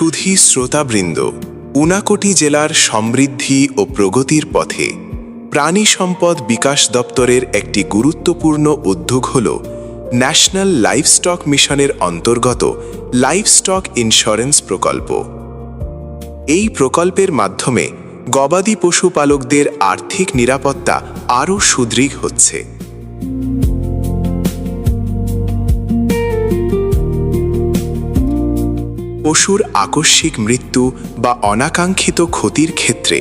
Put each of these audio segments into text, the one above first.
সুধী শ্রোতাবৃন্দ, ঊনাকোটি জেলার সমৃদ্ধি ও প্রগতির পথে প্রাণী সম্পদ বিকাশ দপ্তরের একটি গুরুত্বপূর্ণ উদ্যোগ হল ন্যাশনাল লাইভস্টক মিশনের অন্তর্গত লাইভস্টক ইন্স্যুরেন্স প্রকল্প। এই প্রকল্পের মাধ্যমে গবাদি পশুপালকদের আর্থিক নিরাপত্তা আরও সুদৃঢ় হচ্ছে। পশুর আকস্মিক মৃত্যু বা অনাকাঙ্ক্ষিত ক্ষতির ক্ষেত্রে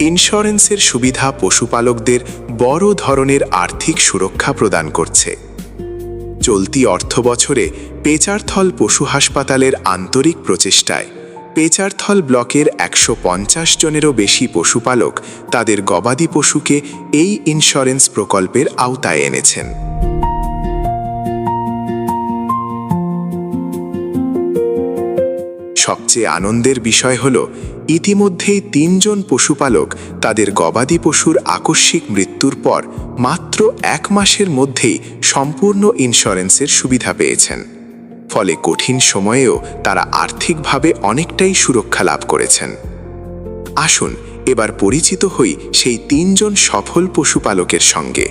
ইন্স্যুরেন্সের সুবিধা পশুপালকদের বড় ধরনের আর্থিক সুরক্ষা প্রদান করছে। চলতি অর্থবছরে পেচারথল পশু হাসপাতালের আন্তরিক প্রচেষ্টায় পেচারথল ব্লকের ১৫০ জনেরও বেশি পশুপালক তাদের গবাদি পশুকে এই ইন্স্যুরেন্স প্রকল্পের আওতায় এনেছেন। সবচেয়ে আনন্দের বিষয় হল, ইতিমধ্যেই ৩ জন পশুপালক তাদের গবাদি পশুর আকস্মিক মৃত্যুর পর মাত্র ১ মাসের মধ্যেই সম্পূর্ণ ইন্স্যুরেন্সের সুবিধা পেয়েছেন। ফলে কঠিন সময়েও তারা আর্থিকভাবে অনেকটাই সুরক্ষা লাভ করেছেন। আসুন এবার পরিচিত হই সেই ৩ জন সফল পশুপালকের সঙ্গে,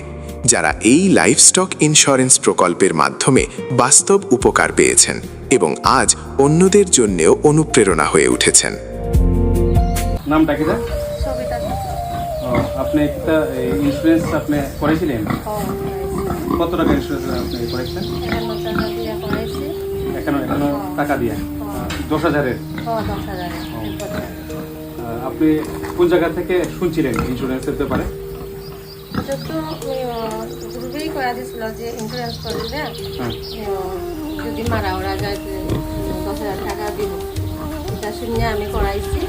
যারা এই লাইভস্টক ইন্স্যুরেন্স প্রকল্পের মাধ্যমে বাস্তব উপকার পেয়েছেন এবং আজ অন্যদের জন্যেও অনুপ্রেরণা হয়ে উঠেছেন। নামটা কি? আপনি একটা ইন্স্যুরেন্স আপনি করেছিলেন? কত টাকা ইন্স্যুরেন্স আপনি করেছিলেন? এখনো টাকা দিয়ে ১০,০০০-এর। আপনি কোন জায়গা থেকে শুনছিলেন ইন্স্যুরেন্সের ব্যাপারে? যদি মারা ওরা যায় ১০,০০০ টাকা দিব, এটা শুনে আমি করাইছি।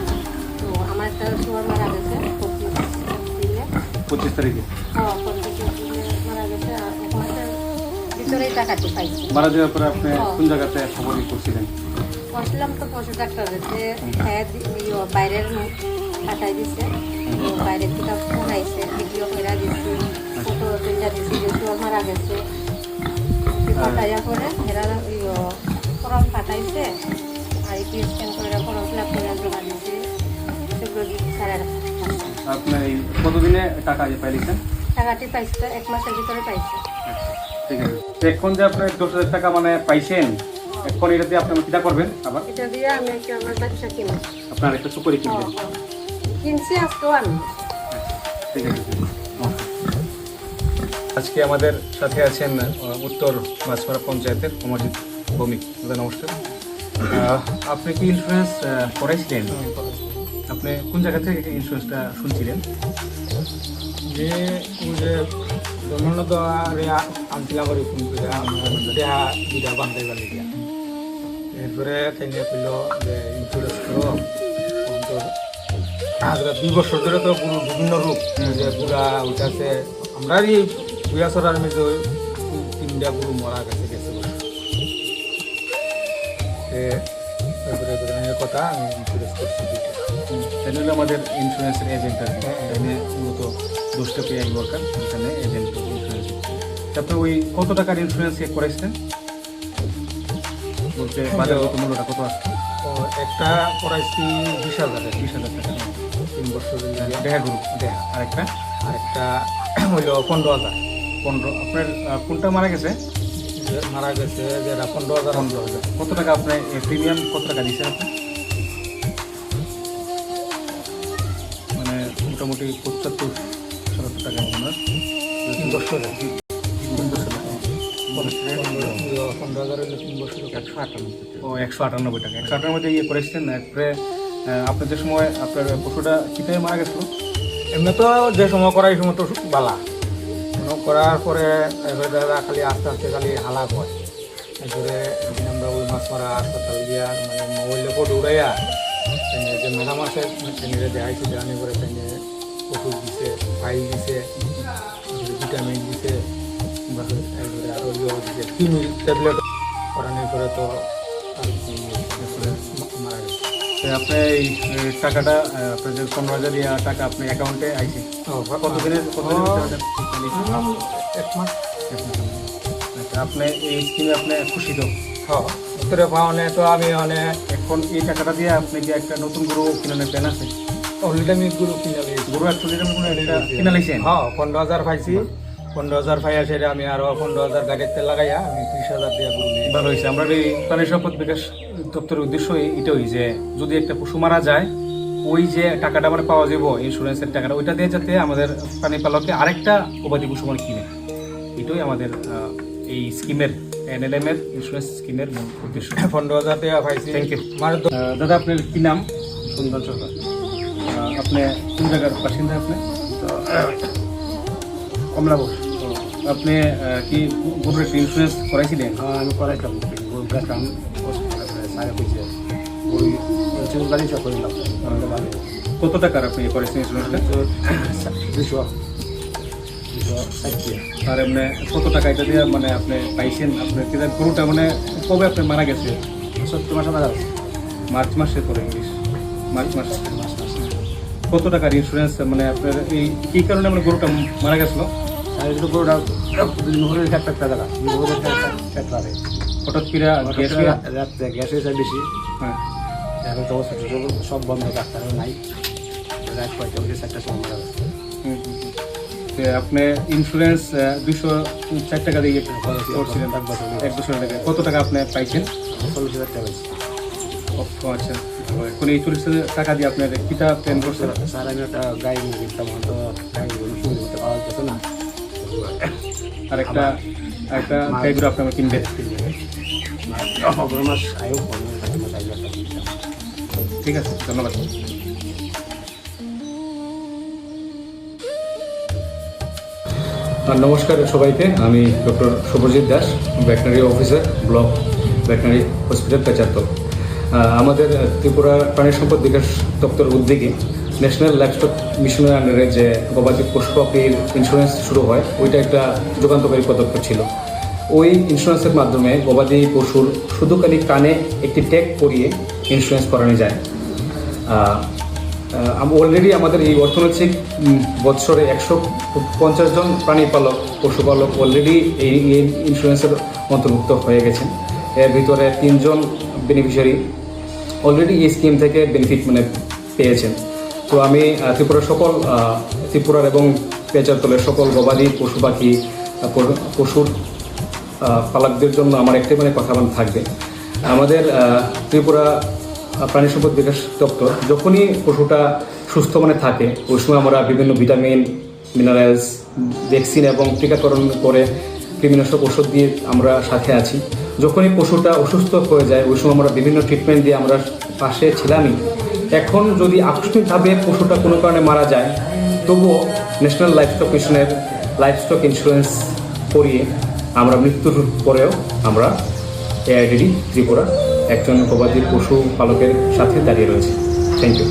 তো আমার একটা সময় মারা গেছে ২৫ তারিখে। মারা গেছে, ১ মাসের ভিতরেই টাকাটি পাইছি। মারা যাওয়ার পরে আপনি কোন জায়গাতে খবর করছিলেন? বসলাম তো পশু ডাক্তারে, যে হ্যাঁ বাইরের পাঠাই দিছে। বাইরের থেকে ফোন আইছে, ভিডিও করে দিচ্ছি, ফটো তুলে দিচ্ছি যে তোর মারা গেছে। পাঠাইয়া করে এরা ফর্ম পাঠাইছে, আর ইপি স্ক্যান করে ফর্ম ফিল আপ করে জমা দিয়েছে। সেগুলো স্যারের আপনি কতদিনে টাকা পাইলেন? টাকাটি পাইছে ১ মাসের ভিতরে পাইছে। ঠিক আছে। এখন যে আপনি ১০,০০০ টাকা মানে পাইছেন, এখন এটা দিয়ে আপনি কিটা করবেন? আবার এটা দিয়ে আমি আমার ব্যবসা কিনবো। আপনার একটা সুপারি কিনবেন? কিনছি আজকেও আমি। ঠিক আছে। আজকে আমাদের সাথে আছেন উত্তর মাছপাড়া পঞ্চায়েতের অমরজিৎ ভৌমিক। নমস্কার। আপনি কি ইন্স্যুরেন্স করাইছিলেন? আপনি কোন জায়গা থেকে ইন্স্যুরেন্সটা শুনছিলেন? যে ধর্মনত আনছিলাম আর ফোন করে দেহা দুটা বান্ধে গেল দিয়া। এরপরে তাই কইল যে ইন্স্যুরেন্স করো। ২ বছর ধরে তো বিভিন্ন রূপ, যে বুড়া উঠাছে। আমরা এই বুয়াছড়ার মেঝে ৩টা গরু মরা গেছে তারপরে কথা আমি ইন্স্যুরেন্স করছি। তাই হলো আমাদের ইন্স্যুরেন্সের এজেন্ট আর কি। এখানে মূলত 10টা পেয়ার ওয়ার্কার, এখানে এজেন্ট ইন্স্যুরেন্স। তারপরে ওই কত টাকার ইন্স্যুরেন্স করেছিলেন বলতে বাজারগত মূল্যটা কত আসছে? একটা করাইছি ২০,০০০ টাকা, ৩ বছর দেখা গরু দেখা। আরেকটা হইল ১৫,০০০। আপনার কোনটা মারা গেছে? মারা গেছে যেটা ১৫,০০০। কত টাকা আপনার প্রিমিয়াম কত টাকা দিচ্ছেন আপনি? মানে মোটামুটি ৭৫-৭০ টাকা মনে হয়। ৩ বছর ১৫,০০০ 3 বছর ১৯৮ ও ১৯৮ টাকা। ১৯৮ মধ্যে করেছিলেন। এরপরে আপনার যে সময় আপনার পশুটা কিভাবে মারা গেছিল? এমনি তো যে সময় করা এই সময় তো বালা করার পরে খালি আস্তে আস্তে খালি হালাক হয়। এরপরে একদিন আমরা ওই মাছ মারা হাসপাতাল দিয়া মানে মোবাইলে ফটো উড়াইয়া যে ম্যাডাম আছে ট্রেনে দেখাইছি, দেখানি করে ট্রেনে ওষুধ দিছে, ফাইল দিছে, ভিটামিন দিছে, এরপরে আরও দিছে 3 ট্যাবলেট করানোর পরে তো মারা গেছে। আপনি এই টাকাটা আপনার যে ১৫,০০০ টাকা আপনার অ্যাকাউন্টে আইছে কতদিনের? 1 মাস। আচ্ছা, আপনি এই স্কিমে আপনি খুশি তো? হ্যাঁ। ভিতরে পাওয়ানে তো আমি অনেক এখন এই টাকাটা দিয়ে আপনি কি একটা নতুন গরু কিনে প্ল্যান আছে? অলরেডি আমি গরু কিনে লিয়েছি। গরু অ্যাকচুয়ালি কোনো একটা কিনে লাইছেন? হ্যাঁ 15,000 পাইছি। 15,000 পাইয়া সেটা আমি আরো 15,000 গাড়িতে লাগাইয়া আমি 30,000 দিয়ে গরু নিয়ে ভালো হয়েছে। আমরা এই প্রাণী সম্পদ বিকাশ দপ্তরের উদ্দেশ্য এটাই যে যদি একটা পশু মারা যায় ওই যে টাকাটা মানে পাওয়া যাবো ইন্স্যুরেন্সের টাকাটা, ওইটা দিয়ে যাতে আমাদের প্রাণী পালককে আরেকটা গবাদি পশু মানে কিনে, এটাই আমাদের এই স্কিমের NLM এর ইন্স্যুরেন্স স্কিমের মূল উদ্দেশ্য। 15,000 টাকা পাইছি। Thank you. আমার দাদা আপনার কি নাম? সুন্দর সরকার। আপনি কোন জায়গার বাসিন্দা? আপনি কমলা বোস। আপনি কি গরুর একটা ইন্স্যুরেন্স করাইছিলেন? আমি করাইতাম গরু বেচলাম সাড়ে পয়সা ওই ইন্স্যুরেন্স গাড়ি সব করিলাম কত টাকার আপনি করেছেন ইন্স্যুরেন্সটা? 260 আর এমনি কত টাকা এটা দিয়ে মানে আপনি পাইছেন? আপনার কি গরুটা মানে কবে আপনি মারা গেছে? 70 মাসে মারা গেছে। মার্চ মাসে করে ইংলিশ মার্চ মাসে। কত টাকার ইন্স্যুরেন্স মানে আপনার এই কী কারণে মানে গরুটা মারা গেছিলো? সাড়ে দুটো গরুটা মুহূর্তের একটা টাকা মুহূর্তের একটা হঠাৎ করে গ্যাস রাত্রে গ্যাস হয়েছে বেশি। হ্যাঁ। এখন তো হসপিটাল সব বন্ধ, ডাক্তার নাই। রাত 5:30 সময় মারা গেছে। তো আপনি ইন্স্যুরেন্স 204 টাকা দিয়ে করছিলেন এক বছর টাকা। কত টাকা আপনি পাইছেন? 40,000 টাকা পাইছি। আচ্ছা, এখন এই 40,000 টাকা দিয়ে আপনার কীটা প্ল্যান করছেন? স্যার আমি একটা গাড়ি নিয়ে গেছিলাম, তো গাড়ি সুবিধা পাওয়া যেত না। আরেকটা গাই গরু আপনি কিনবেন? অগ্র মাস আয়ও মাস আগে একটা কিনতাম। ঠিক আছে, ধন্যবাদ। নমস্কার সবাইকে, আমি doctor Subhajit Das, veterinary officer, block veterinary hospital Pecharthal. আমাদের ত্রিপুরা প্রাণী সম্পদ বিকাশ দপ্তর উদ্যোগে ন্যাশনাল লাইভস্টক মিশনের আন্ডারে যে গবাদি পশু পাখির ইন্স্যুরেন্স শুরু হয়, ওইটা একটা যুগান্তকারী পদক্ষেপ ছিল। ওই ইন্স্যুরেন্সের মাধ্যমে গবাদি পশুর শুধু খালি কানে একটি ট্যাগ করিয়ে ইন্স্যুরেন্স করানো যায়। অলরেডি আমাদের এই অর্থনৈতিক বৎসরে 150 জন প্রাণী পালক পশুপালক অলরেডি এই ইন্স্যুরেন্সের অন্তর্ভুক্ত হয়ে গেছেন। এর ভিতরে 3 জন বেনিফিশিয়ারি অলরেডি এই স্কিম থেকে বেনিফিট মানে পেয়েছেন। তো আমি ত্রিপুরার এবং পেচারতলের সকল গবাদি পশু পাখি পশুর পালকদের জন্য আমার একটাই মানে কথা থাকবে। আমাদের ত্রিপুরা প্রাণী সম্পদ বিকাশ দপ্তর যখনই পশুটা সুস্থ মানে থাকে, ওই সময় আমরা বিভিন্ন ভিটামিন, মিনারেলস, ভ্যাকসিন এবং টিকাকরণ করে কৃমিনাশক ওষুধ দিয়ে আমরা সাথে আছি। যখনই পশুটা অসুস্থ হয়ে যায়, ওই সময় আমরা বিভিন্ন ট্রিটমেন্ট দিয়ে আমরা পাশে ছিলামই। এখন যদি আকস্মিকভাবে পশুটা কোনো কারণে মারা যায়, তবুও ন্যাশনাল লাইভস্টক মিশনের লাইভস্টক ইন্স্যুরেন্স করিয়ে আমরা মৃত্যুর পরেও আমরা AIDD ত্রিপুরা একজন গবাদি পশু পালকের সাথে দাঁড়িয়ে রয়েছে। Thank you.